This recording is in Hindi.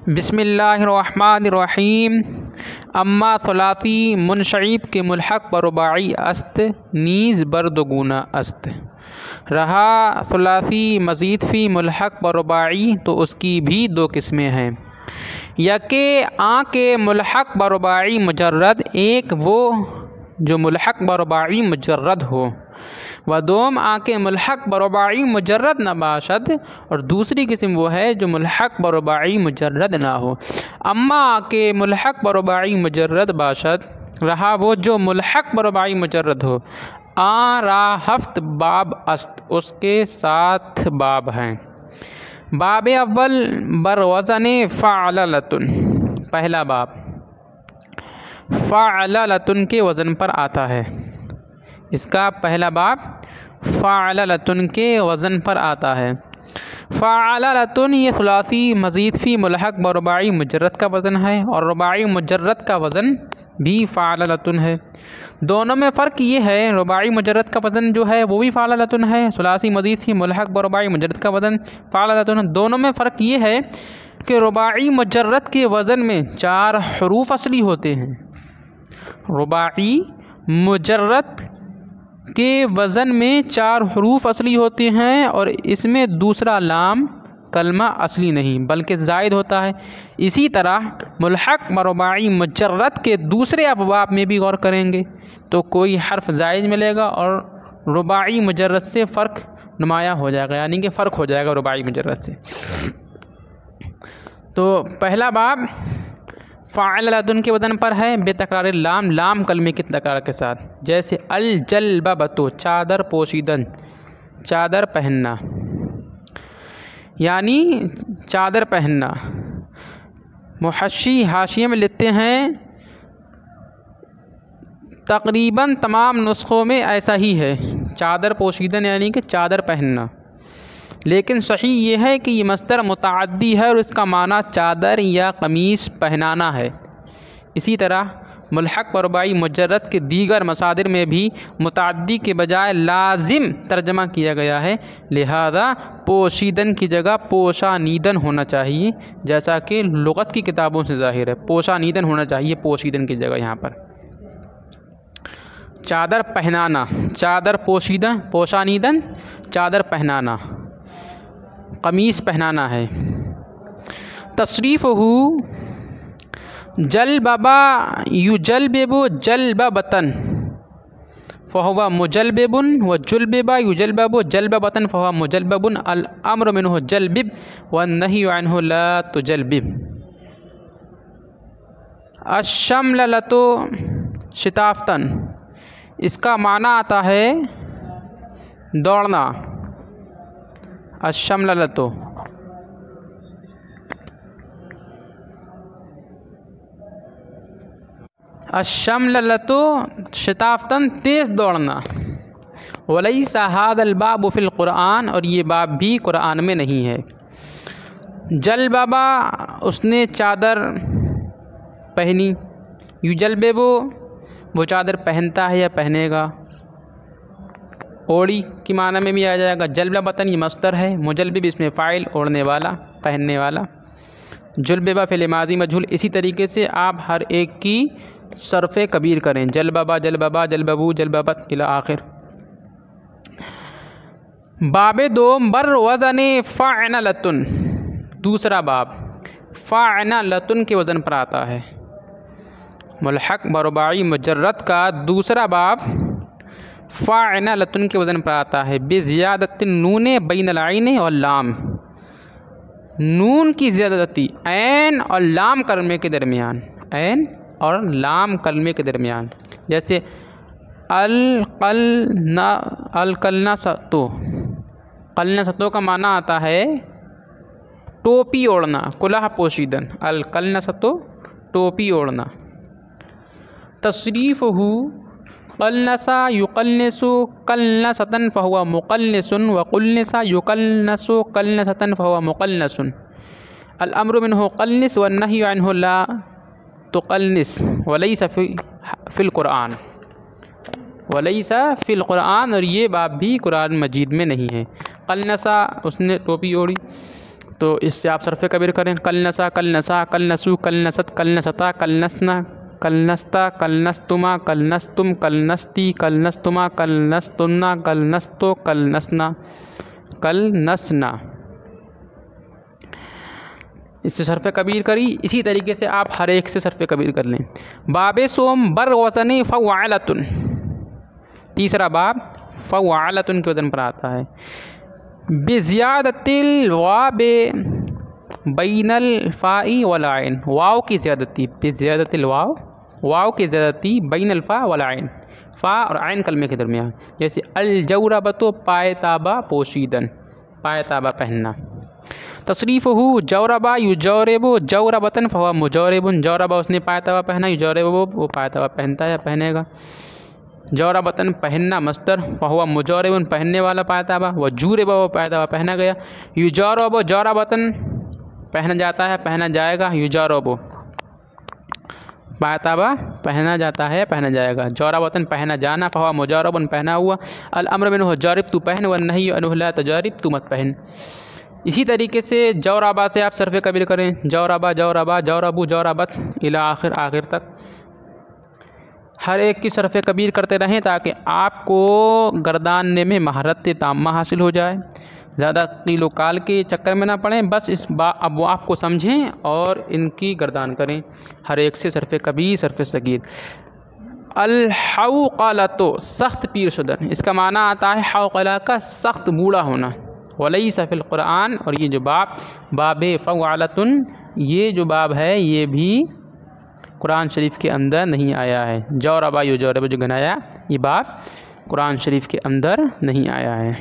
बिस्मिल्लाहिर्रहमानिर्रहीम। अम्मा सलाती मुनशईब के मुल्हक बरुबाई अस्त नीज़ बरदुगुना अस्त। रहा सलासी मज़ीद फ़ी मुल्हक बरुबाई तो उसकी भी दो किस्में हैं। यके आ के मुल्हक बरुबाई मुजर्रद, एक वो जो मुल्हक बरुबाई मुजर्रद हो, व दोम आके मुल्हक बरुबाई मुजर्रद न बाशद, और दूसरी किस्म वो है जो मुल्हक बरुबाई मुजर्रद ना हो। अम्मा आके मुल्हक बरुबाई मुजर्रद बाशद, रहा वो जो मुल्हक बरुबाई मुजर्रद हो। आ रा हफ्त बाब अस्त, उसके 7 बाब हैं। बाब अव्वल बर वज़न फ़अललतुन, पहला बाब फ़अललतुन के वज़न पर आता है। इसका पहला बाब फ़अललतुन के वज़न पर आता है। फ़अललतुन ये सुलासी मज़ीद फ़ी मुल्हक बरुबाई मुजर्रद का वज़न है, और रुबाई मुजर्रद का वज़न भी फ़अललतुन है। दोनों में फ़र्क ये है, रुबाई मुजर्रद का वज़न जो है वो भी फ़अललतुन है, सुलासी मज़ीद फ़ी मुल्हक बरुबाई मुजर्रद का वज़न फ़अललतुन है। दोनों में फ़र्क ये है कि रुबाई मुजर्रद के वज़न में 4 हरूफ असली होते हैं। रुबाई मुजर्रद के वज़न में 4 हरूफ असली होते हैं, और इसमें दूसरा लाम कलमा असली नहीं बल्कि ज़ायद होता है। इसी तरह मुल्हक बरुबाई मुजर्रद के दूसरे अबवाब में भी गौर करेंगे तो कोई हर्फ ज़ायद मिलेगा और रुबाई मुजर्रद से फ़र्क नुमाया हो जाएगा, यानी कि फ़र्क हो जाएगा रुबाई मुजर्रद से। तो पहला बाब फ़अललतुन के वज़न पर है बेतकरार लाम, लाम कलमे की तकरार के साथ, जैसे अल जल्बबतु चादर पोशीदन, चादर पहनना, यानी चादर पहनना। मुहश्शी हाशिये में लिखते हैं तकरीबन तमाम नुस्ख़ों में ऐसा ही है, चादर पोशीदन यानी कि चादर पहनना। लेकिन सही ये है कि ये मस्दर मुतअद्दी है और इसका माना चादर या कमीज़ पहनाना है। इसी तरह मुल्हक बरुबाई मुजर्रद के दीगर मसादिर में भी मुतअद्दी के बजाय लाजिम तर्जमा किया गया है, लिहाजा पोशीदन की जगह पोशानीदन होना चाहिए, जैसा कि लुग़त की किताबों से ज़ाहिर है। पोशानीदन होना चाहिए पोशीदन की जगह। यहाँ पर चादर पहनाना, चादर पोशीदन, पोशानीदन, चादर पहनाना, कमीज़ पहनाना है। तसरीफ़हु जलबबा युजलबिबु जलबबतन फ़हुवा मुजलबिबुन, व जुलबिबा युजलबबु जलबबतन फ़हुवा मुजलबबुन। अल अम्रु मिन्हु जलबिब व नह्यु अन्हु ला तुजलबिब। अश्शमललतु शिताफ़तन, इसका माना आता है दौड़ना। अश्शमललतु अश्शमललतु शिताफ़तन तेज़ दौड़ना। वलैसा हादल बाबु फ़िल क़ुरआन, और ये बाब भी कुरान में नहीं है। जलबबा उसने चादर पहनी, युजलबिबु वो चादर पहनता है या पहनेगा, ओढ़ी की माना में भी आ जाएगा। जलबबतन ये मस्दर है, मुजलबिब इसमें फ़ाइल ओढ़ने वाला, पहनने वाला। जुलबिबा फ़िल माज़ी मजहूल। इसी तरीके से आप हर एक की सरफ़े कबीर करें, जलबबा जलबबा जलबबू जलबबत इला आखिर। बाबे दोम बर वज़न फ़अललतुन, दूसरा बाब फ़अललतुन के वज़न पर आता है। मुल्हक बरुबाई मुजर्रद का दूसरा बाब फ़अललतुन के वज़न पर आता है। बेज़ियादतिन नून बैनल ऐन और लाम, नून की ज़्यादती ऐन और लाम कलमे के दरमियान, ऐन और लाम कलमे के दरमियान, जैसे अलकलनसतु, कलनसतु का माना आता है टोपी ओढ़ना, कुलाह पोशीदन। अलकलनसतु टोपी ओढ़ना। तसरीफ़हु कलनसा युकलनिसु कलनसतन फ़हुवा मुकलनिसुन, व कुलनिसा युकलनसु कलनसतन फ़हुवा मुकलनसुन। अल अम्रु मिन्हु कलनिस व नह्यु अन्हु ला तुकलनिस। वलैसा फ़िल क़ुरआन, वलैसा फ़िल क़ुरआन, और ये बात भी कुरान मजीद में नहीं है। कलनसा उसने टोपी ओढ़ी। तो इससे आप सरफ़ कबीर करें। कल नसा, कल नसा, कल नसू, कल नसत, कल नसता, कल नसना, कल नस्ता, कल नस्तुमा, कल नस्तुम, कल नस्ती, कल नस्तुमा, कल नस्तुन्ना, कल नस्तो, कल नसना, कल नसना। इससे सरफ़ कबीर करी। इसी तरीके से आप हर एक से सरफ़ कबीर कर लें। बाबे सोम बर वज़न फ़वालतुन, तीसरा बाब फ़वालतुन के वज़न पर आता है। बिज़ियादतिल वाबे बैनल फ़ाई वल आइन, वाव की ज़्यादती, बिज़ियादतिल वाव, वाव की ज़्यादती बैनल फ़ा वल आइन, फ़ा और आइन कलमे के दरमियान। जैसे अल जौरबतो पायताबा पोशीदन, पायताबा पहनना। तसरीफ़हु जौरबा युजौरबु जौरबतन फ़हुवा मुजौरबुन, जौरबा उसने पायताबा पहना, युजौरबु वो पायताबा पहनता है, पहनेगा। जौरबतन पहनना मस्तर, फ़हुवा मुजौरबुन पहनने वाला पायताबा, व जूरबा वो पायताबा पहना गया। युजौरबु जौरबतन पहना जाता है, पहना जाएगा। युजौरबु पायताबा पहना जाता है, पहना जाएगा। जौरबतन पहना जाना, फ़हुवा मुजौरबुन पहना हुआ। अल अम्र मिन्हु जौरिब तू पहन, व नही अन्हु ला तजौरिब तू मत पहन। इसी तरीके से जौरबा से आप सरफ़ कबीर करें। जौरबा, जौरबा, जौरबु, जौरबत इला आखिर, आखिर तक हर एक की सरफ़ कबीर करते रहें ताकि आपको गर्दानने में महारत ताम्मा हासिल हो जाए। ज़्यादा कीलो काल के चक्कर में ना पड़ें, बस अब आपको समझें और इनकी गर्दान करें। हर एक से सरफ़ कबीर, सरफ़ सगीर। अल हौक़लतो सख्त पीर शुदन, इसका माना आता है हौक़ला का सख्त बूढ़ा होना। वलैसा फ़िल क़ुरआन, और ये जो बाबे फ़वालतुन, ये जो बाब है ये भी कुरान शरीफ के अंदर नहीं आया है। जौरबा युजौरबु जो गनाया, ये बाब कुरान शरीफ के अंदर नहीं आया है।